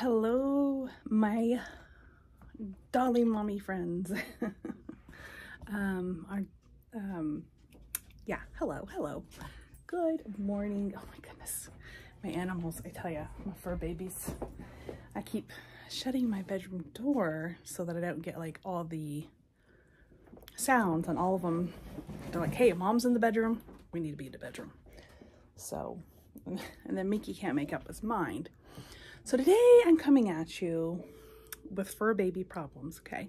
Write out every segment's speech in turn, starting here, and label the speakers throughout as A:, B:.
A: Hello, my darling mommy friends. Yeah, hello. Good morning. Oh my goodness. My animals, I tell ya, my fur babies. I keep shutting my bedroom door so that I don't get like all the sounds on all of them. They're like, hey, mom's in the bedroom. We need to be in the bedroom. So, and then Mickey can't make up his mind. So today I'm coming at you with fur baby problems. Okay,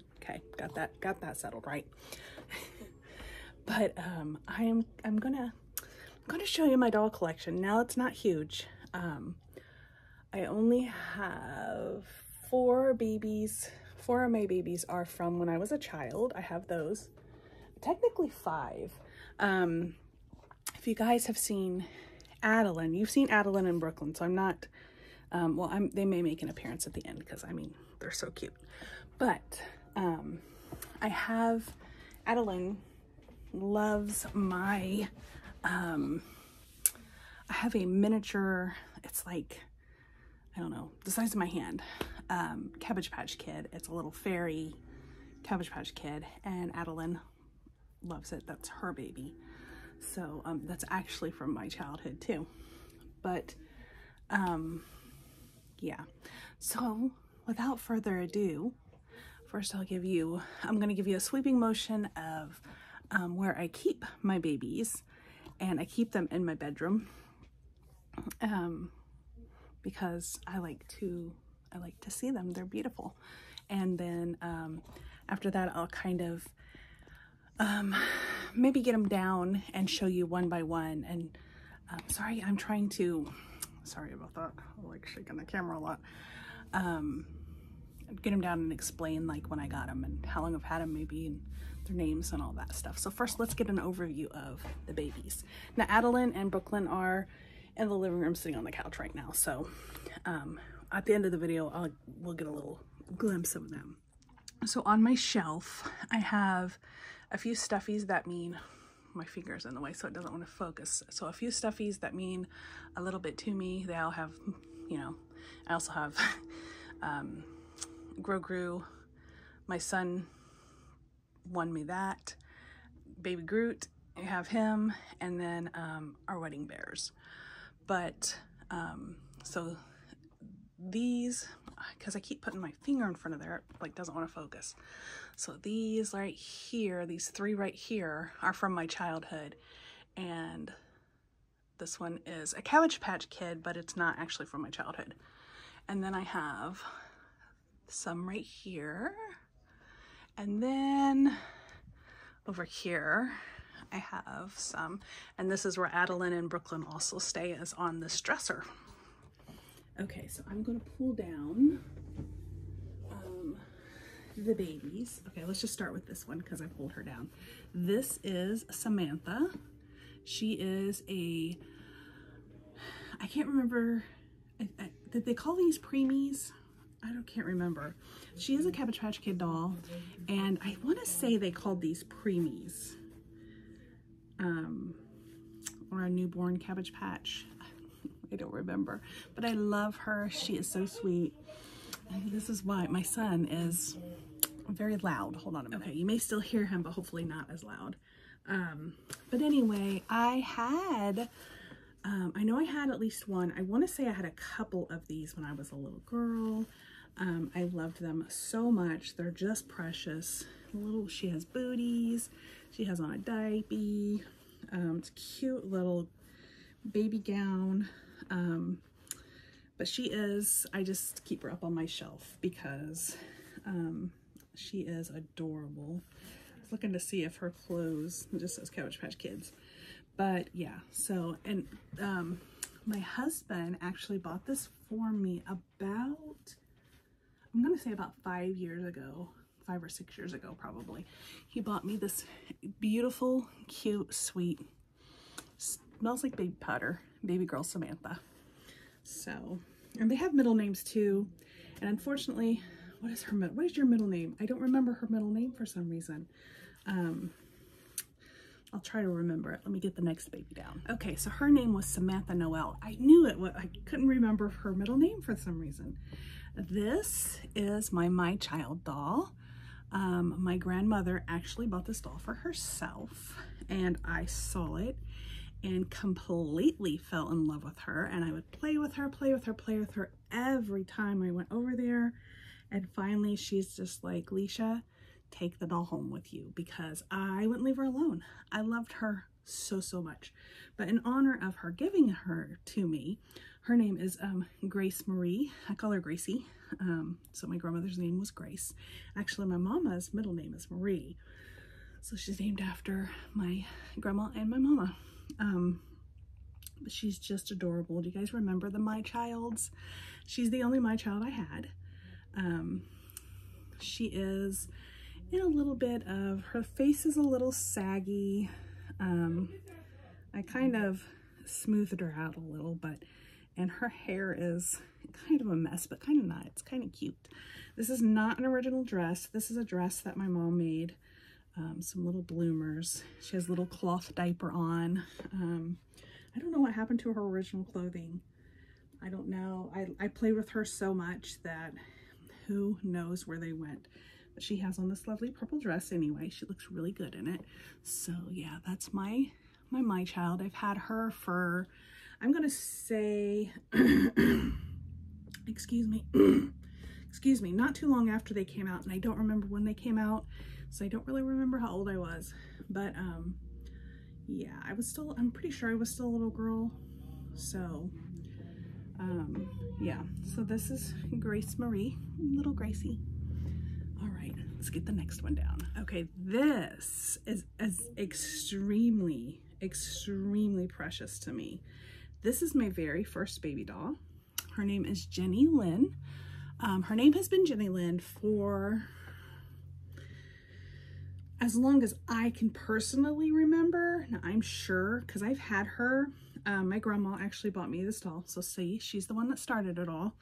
A: got that settled, right? But I'm gonna show you my doll collection. Now it's not huge. I only have 4 babies. 4 of my babies are from when I was a child. I have those. Technically 5. If you guys have seen Adeline, you've seen Adeline in Brooklyn, so I'm not. They may make an appearance at the end because, I mean, they're so cute. But I have, Adeline loves my, I have a miniature, it's like, I don't know, the size of my hand, Cabbage Patch Kid. It's a little fairy Cabbage Patch Kid, and Adeline loves it. That's her baby. So that's actually from my childhood too. But yeah, so without further ado, first I'm going to give you a sweeping motion of where I keep my babies, and I keep them in my bedroom because I like to see them. They're beautiful. And then after that, I'll kind of maybe get them down and show you one by one. And sorry, I'm trying to, sorry about that. I like shaking the camera a lot. Get them down and explain like when I got them and how long I've had them maybe, and their names and all that stuff. So first let's get an overview of the babies. Now Adeline and Brooklyn are in the living room sitting on the couch right now. So at the end of the video, we'll get a little glimpse of them. So on my shelf, I have a few stuffies that mean, my finger's in the way so it doesn't want to focus. So a few stuffies that mean a little bit to me. They all have, you know, I also have Grogu. My son won me that. Baby Groot, I have him, and then our wedding bears. But so these, because I keep putting my finger in front of there, it like doesn't want to focus. So these right here, these 3 right here are from my childhood, and this one is a Cabbage Patch Kid, but it's not actually from my childhood. And then I have some right here, and then over here I have some, and this is where Adeline and Brooklyn also stay, is on this dresser. Okay, so I'm going to pull down the babies. Okay, let's just start with this one because I pulled her down. This is Samantha. She is a, I can't remember, did they call these preemies? Can't remember. She is a Cabbage Patch Kid doll, and I want to say they called these preemies, or a newborn Cabbage Patch. I don't remember, but I love her. She is so sweet. And this is why my son is very loud. Hold on a minute. Okay, you may still hear him, but hopefully not as loud. But anyway, I know I had at least one. I want to say I had a couple of these when I was a little girl. I loved them so much. They're just precious. She has booties. She has on a diaper. It's a cute little baby gown. But she is, I just keep her up on my shelf because she is adorable. I was looking to see if her clothes, it just says Cabbage Patch Kids. But yeah, so, and my husband actually bought this for me about, I'm going to say about 5 years ago, 5 or 6 years ago probably. He bought me this beautiful, cute, sweet, smells like baby powder, baby girl Samantha. So, and they have middle names too. And unfortunately, what is your middle name? I don't remember her middle name for some reason. I'll try to remember it. Let me get the next baby down. Okay, so her name was Samantha Noel. I knew it, I couldn't remember her middle name for some reason. This is my child doll. My grandmother actually bought this doll for herself, and I saw it and completely fell in love with her, and I would play with her every time I went over there. And finally she's just like, Leisha, take the doll home with you, because I wouldn't leave her alone. I loved her so much. But in honor of her giving her to me, her name is Grace Marie. I call her Gracie. So my grandmother's name was Grace. Actually, my mama's middle name is Marie. So she's named after my grandma and my mama. But she's just adorable. Do you guys remember the My Childs? She's the only My Child I had. She is in a little bit of, her face is a little saggy. I kind of smoothed her out a little, and her hair is kind of a mess, but kind of not. It's kind of cute. This is not an original dress. This is a dress that my mom made. Some little bloomers. She has a little cloth diaper on. I don't know what happened to her original clothing. I don't know. I played with her so much that who knows where they went. But she has on this lovely purple dress anyway. She looks really good in it. So yeah, that's my child. I've had her for, I'm gonna say, excuse me, excuse me, not too long after they came out, and I don't remember when they came out, so I don't really remember how old I was. But yeah, I'm pretty sure I was still a little girl. So yeah, so this is Grace Marie, little Gracie. All right, let's get the next one down. Okay, this is extremely precious to me. This is my very first baby doll. Her name is Jenny Lynn. Her name has been Jenny Lynn for as long as I can personally remember. Now, I'm sure, because I've had her. My grandma actually bought me this doll. So see, she's the one that started it all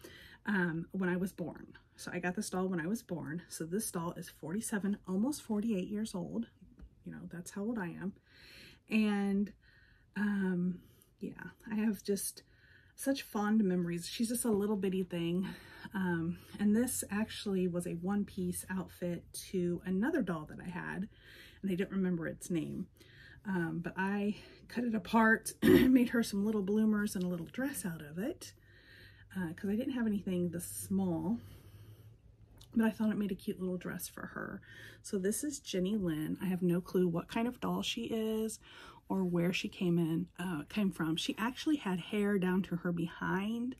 A: when I was born. So I got this doll when I was born. So this doll is 47, almost 48 years old. You know, that's how old I am. And yeah, I have just such fond memories. She's just a little bitty thing. And this actually was a one-piece outfit to another doll that I had, and I didn't remember its name. But I cut it apart, made her some little bloomers and a little dress out of it, because I didn't have anything this small, but I thought it made a cute little dress for her. So this is Jenny Lynn. I have no clue what kind of doll she is or where she came from. She actually had hair down to her behind,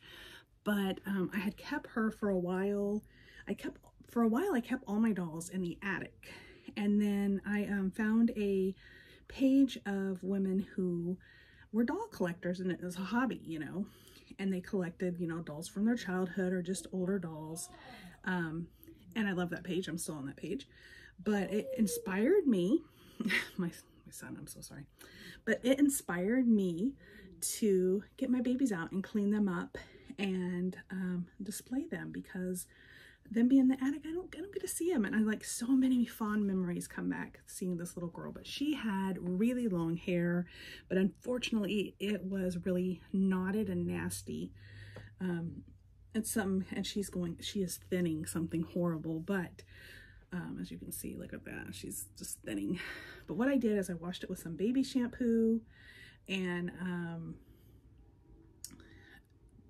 A: but I had kept her for a while. I kept all my dolls in the attic, and then I found a page of women who were doll collectors, and it was a hobby, you know, and they collected, you know, dolls from their childhood or just older dolls. And I love that page. I'm still on that page, but it inspired me. my son, I'm so sorry, but it inspired me to get my babies out and clean them up and display them, because them being in the attic, I don't get to see them, and I like so many fond memories come back seeing this little girl. But she had really long hair, but unfortunately it was really knotted and nasty. And she is thinning something horrible, but as you can see, look at that, she's just thinning. But what I did is I washed it with some baby shampoo and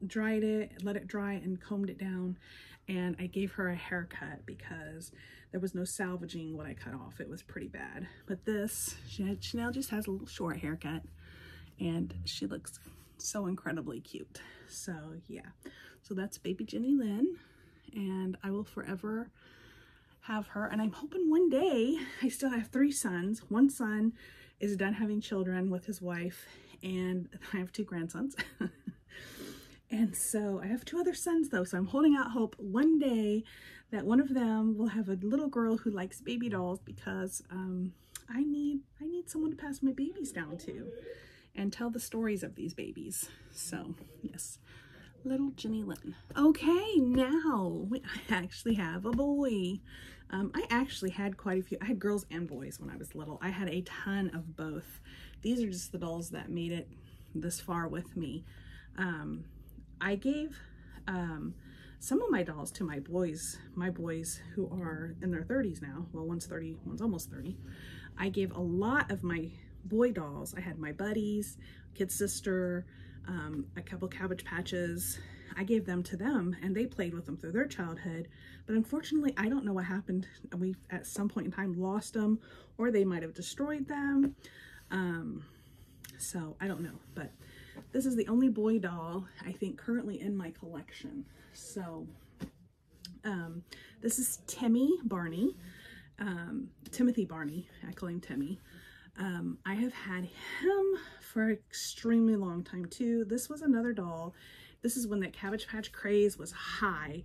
A: dried it, let it dry, and combed it down. And I gave her a haircut because there was no salvaging what I cut off. It was pretty bad. But this, Chanel just has a little short haircut, and she looks so incredibly cute. So yeah, so that's baby Jenny Lynn, and I will forever have her. And I'm hoping one day, I still have 3 sons. One son is done having children with his wife, and I have 2 grandsons. And so I have 2 other sons though, so I'm holding out hope one day that one of them will have a little girl who likes baby dolls, because I need someone to pass my babies down to and tell the stories of these babies. So yes, little Jenny Lynn. Okay, now I actually have a boy. I actually had quite a few. I had girls and boys when I was little. I had a ton of both. These are just the dolls that made it this far with me. I gave some of my dolls to my boys who are in their 30s now. Well, one's 30, one's almost 30. I gave a lot of my boy dolls. I had my buddies, kid sister, a couple Cabbage Patches. I gave them to them and they played with them through their childhood. But unfortunately, I don't know what happened. We at some point in time lost them, or they might have destroyed them. So I don't know, but this is the only boy doll I think currently in my collection. So this is Timmy Barney, Timothy Barney. I call him Timmy. I have had him for an extremely long time too. This was another doll. This is when that Cabbage Patch craze was high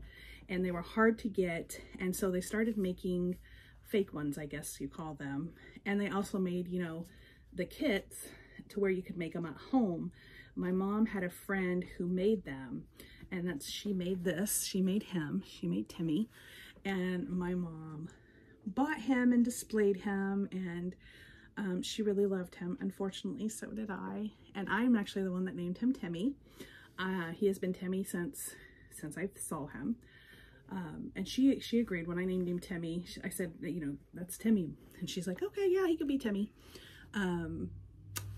A: and they were hard to get. And so they started making fake ones, I guess you call them. And they also made, you know, the kits to where you could make them at home. My mom had a friend who made them, and she made this. She made him. She made Timmy. And my mom bought him and displayed him, and she really loved him. Unfortunately, so did I. And I'm actually the one that named him Timmy. He has been Timmy since I saw him. And she agreed when I named him Timmy. I said, you know, that's Timmy. And she's like, okay, yeah, he could be Timmy.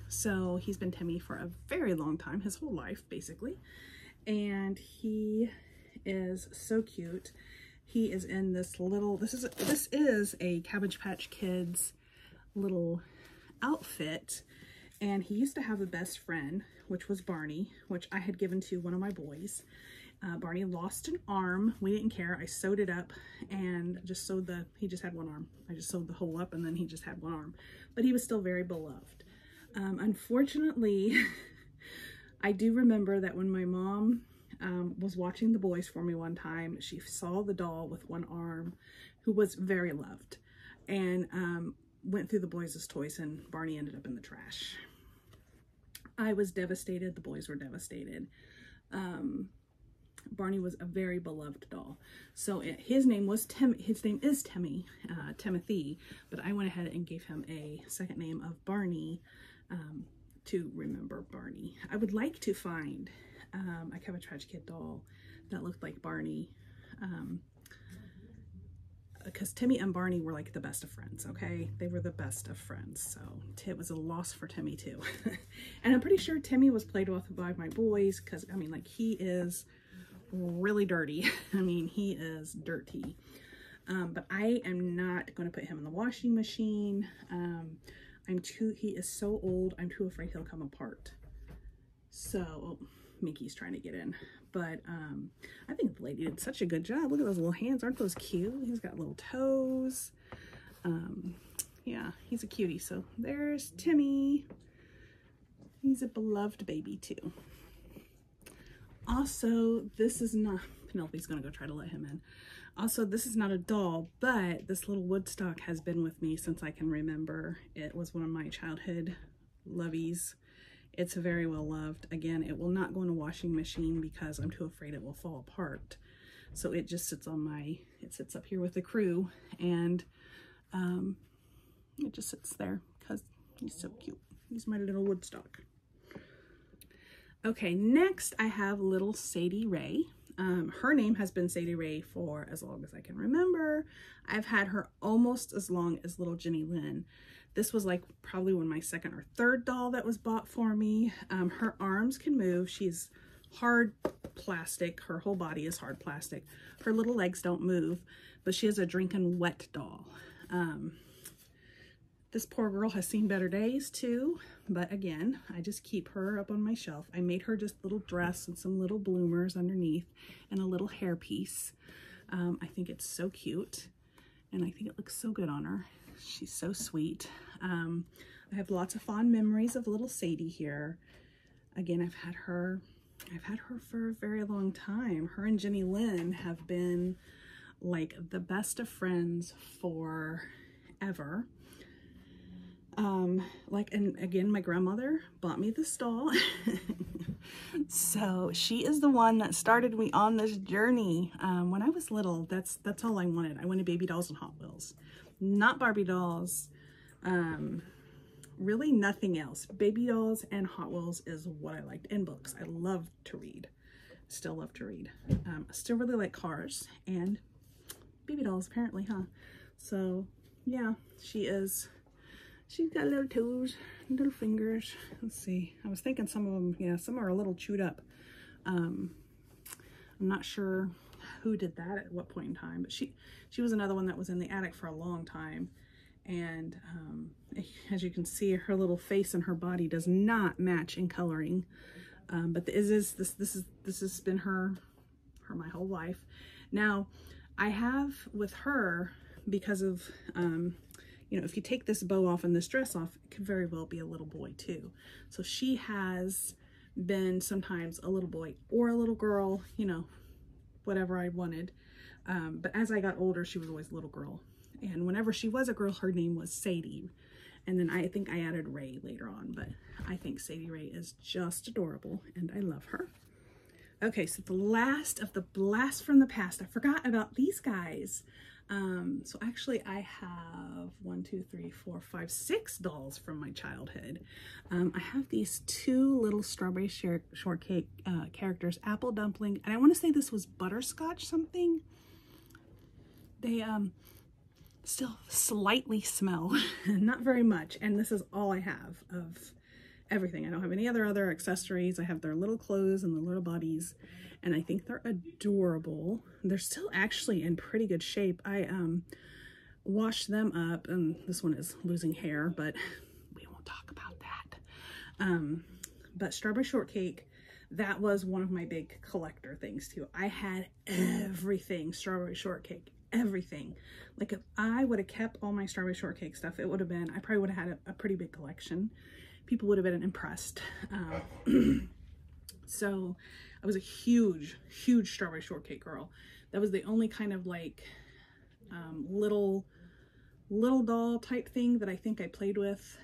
A: So he's been Timmy for a very long time, his whole life, basically. And he is so cute. He is in this little, this is a Cabbage Patch Kids little outfit. And he used to have a best friend, which was Barney, which I had given to one of my boys. Barney lost an arm. We didn't care. I sewed it up and just sewed he just had one arm. I just sewed the hole up and then he just had one arm. But he was still very beloved. Unfortunately, I do remember that when my mom was watching the boys for me one time, she saw the doll with one arm who was very loved, and went through the boys' toys, and Barney ended up in the trash. I was devastated. The boys were devastated. Barney was a very beloved doll. So his name is Timmy, Timothy, but I went ahead and gave him a second name of Barney to remember Barney. I would like to find a Cabbage Patch Kid doll that looked like Barney, because Timmy and Barney were like the best of friends, okay? They were the best of friends, so it was a loss for Timmy too. And I'm pretty sure Timmy was played with by my boys, because I mean, like, he is really dirty. I mean, he is dirty. But I am not going to put him in the washing machine. He is so old, I'm too afraid he'll come apart. So, oh, Mickey's trying to get in. But I think the lady did such a good job. Look at those little hands, aren't those cute? He's got little toes. Yeah, he's a cutie. So there's Timmy. He's a beloved baby too. Also, this is not, Penelope's gonna go try to let him in. Also, this is not a doll, but this little Woodstock has been with me since I can remember. It was one of my childhood lovies. It's very well loved. Again, it will not go in a washing machine because I'm too afraid it will fall apart. So it just sits on it sits up here with the crew, and it just sits there because he's so cute. He's my little Woodstock. Okay, next I have little Sadie Ray. Her name has been Sadie Ray for as long as I can remember. I've had her almost as long as little Jenny Lynn. This was like probably my second or third doll that was bought for me. Her arms can move. She's hard plastic. Her whole body is hard plastic. Her little legs don't move, but she is a drinking wet doll. This poor girl has seen better days too, but again, I just keep her up on my shelf. I made her just a little dress and some little bloomers underneath and a little hairpiece. I think it's so cute, and I think it looks so good on her. She's so sweet. I have lots of fond memories of little Sadie here. Again, I've had her for a very long time. Her and Jenny Lynn have been like the best of friends forever. And again, my grandmother bought me this doll. So she is the one that started me on this journey. When I was little, that's all I wanted. I wanted baby dolls and Hot Wheels, not Barbie dolls. Really nothing else. Baby dolls and Hot Wheels is what I liked, and books. I loved to read. Still love to read. Still really like cars and baby dolls, apparently, huh? So yeah, she's got little toes, little fingers. Let's see. I was thinking some of them, yeah, some are a little chewed up. I'm not sure who did that at what point in time, but she was another one that was in the attic for a long time. And as you can see, her little face and her body does not match in coloring. But this has been her my whole life. Now, I have with her, because of you know, if you take this bow off and this dress off, it could very well be a little boy too. So she has been sometimes a little boy or a little girl, you know, whatever I wanted. But as I got older, she was always a little girl. And whenever she was a girl, her name was Sadie. And then I think I added Ray later on, but I think Sadie Ray is just adorable and I love her. Okay, so the last of the blast from the past, I forgot about these guys. So actually I have 6 dolls from my childhood. I have these 2 little strawberry shortcake characters, Apple Dumpling, and I want to say this was butterscotch something. They still slightly smell, not very much, and this is all I have of everything. I don't have any other accessories. I have their little clothes and the little bodies, and I think they're adorable. They're still actually in pretty good shape. I washed them up, and this one is losing hair, but we won't talk about that. But strawberry shortcake, that was one of my big collector things too. I had everything strawberry shortcake, everything. Like if I would have kept all my strawberry shortcake stuff, it would have been, I probably would have had a pretty big collection. People would have been impressed. So I was a huge strawberry shortcake girl. That was the only kind of like little doll type thing that I think I played with.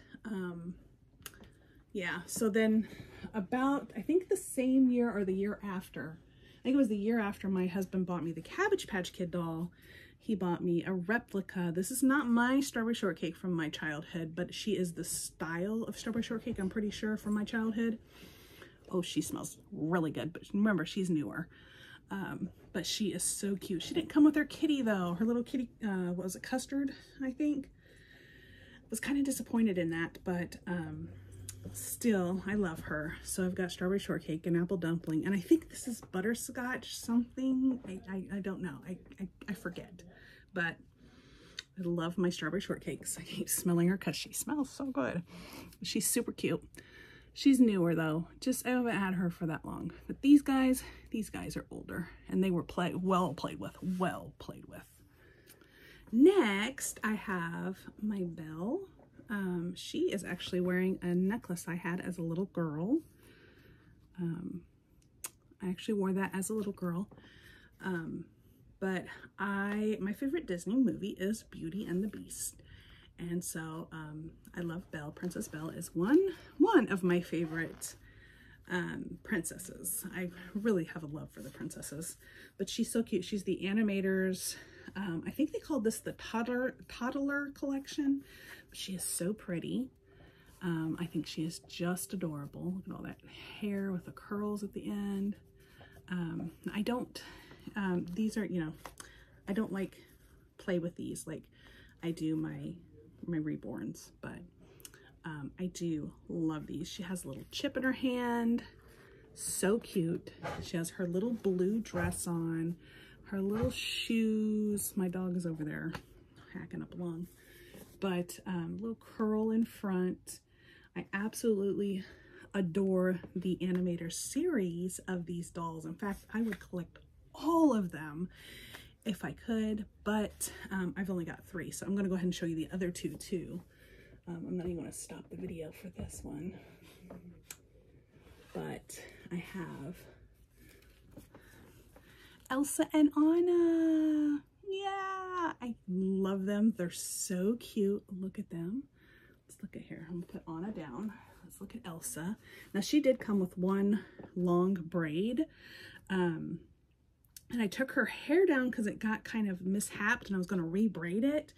A: Yeah, so then about, I think the same year or the year after, I think it was the year after, my husband bought me the Cabbage Patch Kid doll. He bought me a replica. This is not my strawberry shortcake from my childhood, but she is the style of strawberry shortcake, I'm pretty sure, from my childhood. Oh, she smells really good, but remember, she's newer. But she is so cute. She didn't come with her kitty though. Her little kitty, what was it, Custard, I think? Was kind of disappointed in that, but still, I love her. So I've got strawberry shortcake and apple dumpling, and I think this is butterscotch something. I don't know. I forget, but I love my strawberry shortcakes. I keep smelling her because she smells so good. She's super cute. She's newer though. Just, I haven't had her for that long. But these guys are older, and they were well played with. Next, I have my Belle. She is actually wearing a necklace I had as a little girl. I actually wore that as a little girl. But my favorite Disney movie is Beauty and the Beast. And so I love Belle. Princess Belle is one of my favorite princesses. I really have a love for the princesses, but she's so cute. She's the animators. I think they called this the Toddler collection. But she is so pretty. I think she is just adorable. Look at all that hair with the curls at the end. These are, you know, I don't like play with these like I do my reborns, but I do love these. She has a little chip in her hand. So cute. She has her little blue dress on, her little shoes. My dog is over there hacking up along. But little curl in front. I absolutely adore the Animator series of these dolls. In fact, I would collect all of them if I could, but I've only got 3, so I'm going to go ahead and show you the other 2 too. I'm not even going to stop the video for this one, but I have Elsa and Anna. Yeah, I love them. They're so cute. Look at them. Let's look at here. I'm going to put Anna down. Let's look at Elsa. Now, she did come with one long braid. And I took her hair down because it got kind of mishapped and I was going to re-braid it.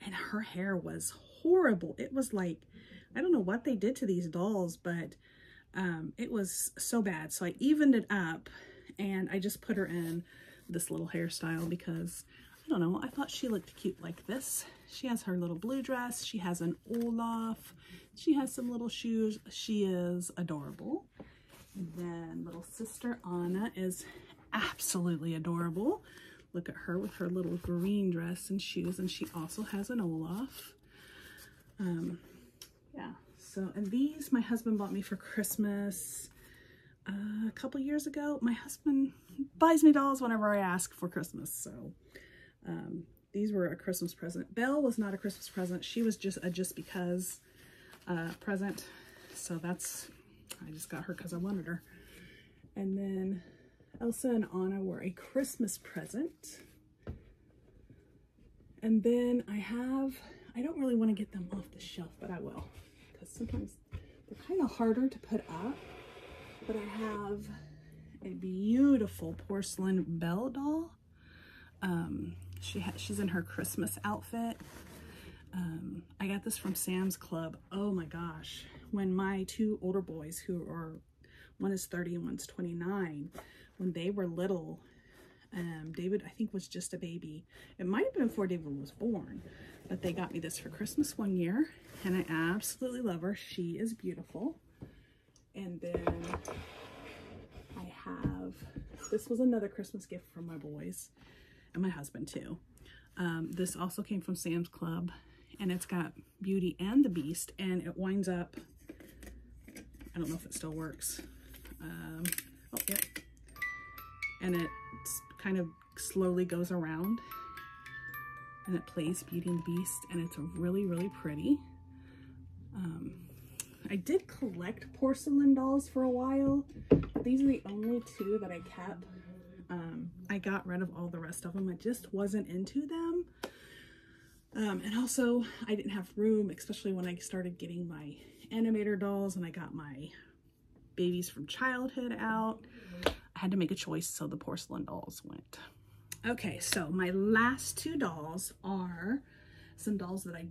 A: And her hair was horrible. It was like, I don't know what they did to these dolls, but it was so bad. So I evened it up And I just put her in this little hairstyle because, I don't know, I thought she looked cute like this. She has her little blue dress. She has an Olaf. She has some little shoes. She is adorable. And then little sister Anna is absolutely adorable. Look at her with her little green dress and shoes, and she also has an Olaf. Yeah, so, and these my husband bought me for Christmas a couple years ago. My husband buys me dolls whenever I ask for Christmas, so these were a Christmas present. Belle was not a Christmas present. She was just a just because present, so that's, I just got her because I wanted her. And then Elsa and Anna were a Christmas present. And then I don't really want to get them off the shelf, but I will, because sometimes they're kind of harder to put up. But I have a beautiful Porcelain Bell doll. She's in her Christmas outfit. I got this from Sam's Club. Oh my gosh. When my two older boys, who are, one is 30 and one's 29, when they were little, David, I think, was just a baby. It might have been before David was born, but they got me this for Christmas one year, and I absolutely love her. She is beautiful. And then I have, this was another Christmas gift from my boys and my husband too. This also came from Sam's Club, and it's got Beauty and the Beast, and it winds up, I don't know if it still works. Oh, yeah. And it kind of slowly goes around, and it plays Beauty and the Beast, and it's really, really pretty. I did collect porcelain dolls for a while. These are the only two that I kept. I got rid of all the rest of them. I just wasn't into them. And also, I didn't have room, especially when I started getting my animator dolls and I got my babies from childhood out. I had to make a choice, so the porcelain dolls went. Okay, so my last two dolls are some dolls that I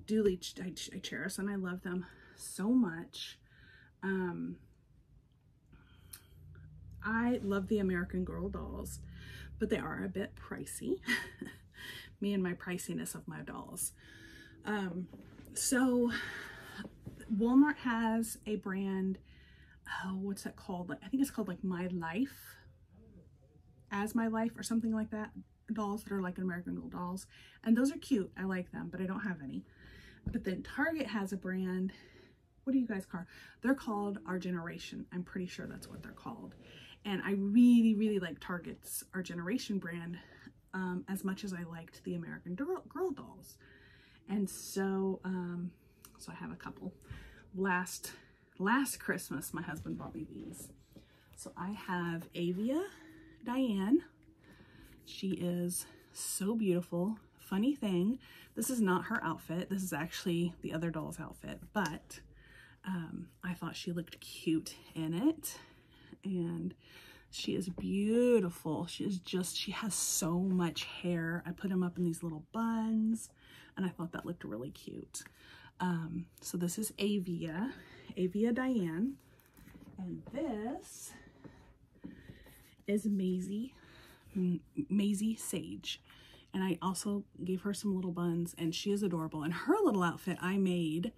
A: cherish, and I love them so much. I love the American Girl dolls, but they are a bit pricey. Me and my priciness of my dolls. So Walmart has a brand, oh, what's that called? Like, I think it's called like My Life, As My Life or something like that. Dolls that are like American Girl dolls, and those are cute. I like them, but I don't have any. But then Target has a brand. What do you guys call? They're called Our Generation. I'm pretty sure that's what they're called. And I really, really like Target's Our Generation brand as much as I liked the American Girl dolls. And so, so I have a couple. Last Christmas, my husband bought me these. So I have Avia Diane. She is so beautiful. Funny thing, this is not her outfit. This is actually the other doll's outfit, but I thought she looked cute in it, and she is beautiful. She has so much hair. I put them up in these little buns, and I thought that looked really cute. So this is Avia Diane, and this is Maisie Sage. And I also gave her some little buns, and she is adorable. And her little outfit I made,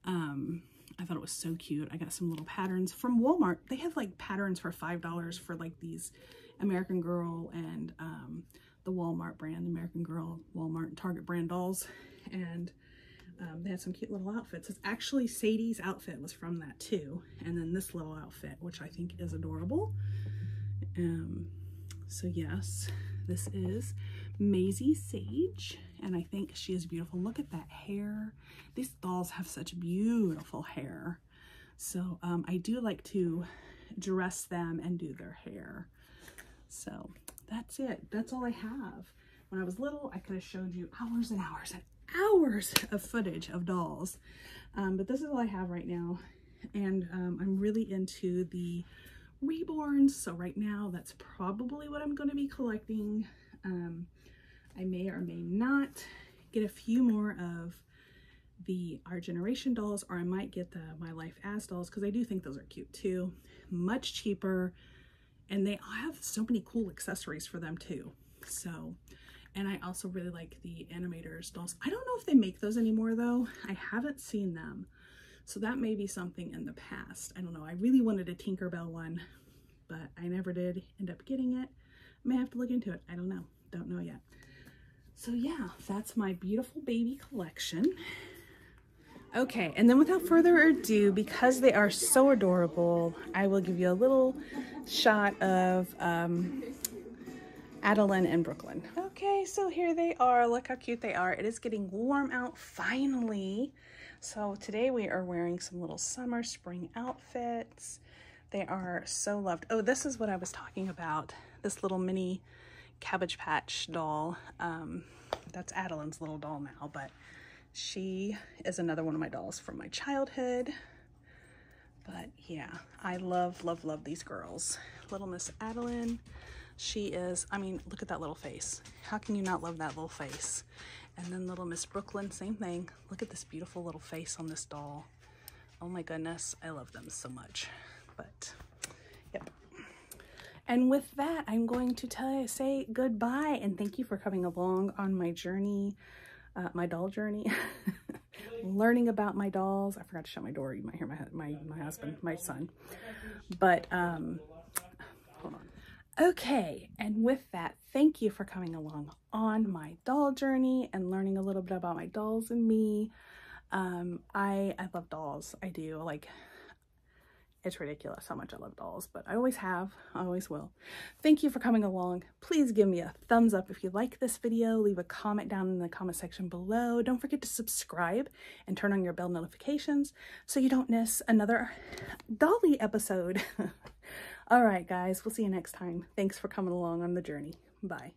A: I thought it was so cute. I got some little patterns from Walmart. They have like patterns for $5 for like these American Girl and the Walmart brand, American Girl, Walmart, and Target brand dolls. And they had some cute little outfits. It's actually Sadie's outfit was from that too. And then this little outfit, which I think is adorable. So yes, this is Maisie Sage, and I think she is beautiful. Look at that hair. These dolls have such beautiful hair. So I do like to dress them and do their hair. So that's it. That's all I have. When I was little, I could have showed you hours and hours and hours of footage of dolls. But this is all I have right now. And I'm really into the reborns. So right now, that's probably what I'm going to be collecting. I may or may not get a few more of the Our Generation dolls, or I might get the My Life As dolls, because I do think those are cute too. Much cheaper, And they have so many cool accessories for them too. So, and I also really like the Animators dolls. I don't know if they make those anymore though. I haven't seen them. So that may be something in the past. I don't know. I really wanted a Tinkerbell one, but I never did end up getting it. I may have to look into it. I don't know. Don't know yet. So yeah, that's my beautiful baby collection. Okay, and then without further ado, because they are so adorable, I will give you a little shot of Adeline and Brooklyn. Okay, so here they are. Look how cute they are. It is getting warm out finally. So today we are wearing some little summer spring outfits. They are so loved. Oh, this is what I was talking about. This little mini Cabbage Patch doll. That's Adeline's little doll now, but she is another one of my dolls from my childhood. But yeah, I love, love, love these girls. Little Miss Adeline, she is, I mean, look at that little face. How can you not love that little face? And then little Miss Brooklyn, same thing. Look at this beautiful little face on this doll. Oh my goodness, I love them so much. But, yep. And with that, I'm going to say goodbye and thank you for coming along on my journey. My doll journey, learning about my dolls. I forgot to shut my door. You might hear my husband, my son. But hold on. Okay, and with that, thank you for coming along on my doll journey and learning a little bit about my dolls and me. I love dolls. I do. Like, it's ridiculous how much I love dolls, but I always have, I always will. Thank you for coming along. Please give me a thumbs up if you like this video. Leave a comment down in the comment section below. Don't forget to subscribe and turn on your bell notifications so you don't miss another Dolly episode. All right, guys, we'll see you next time. Thanks for coming along on the journey. Bye.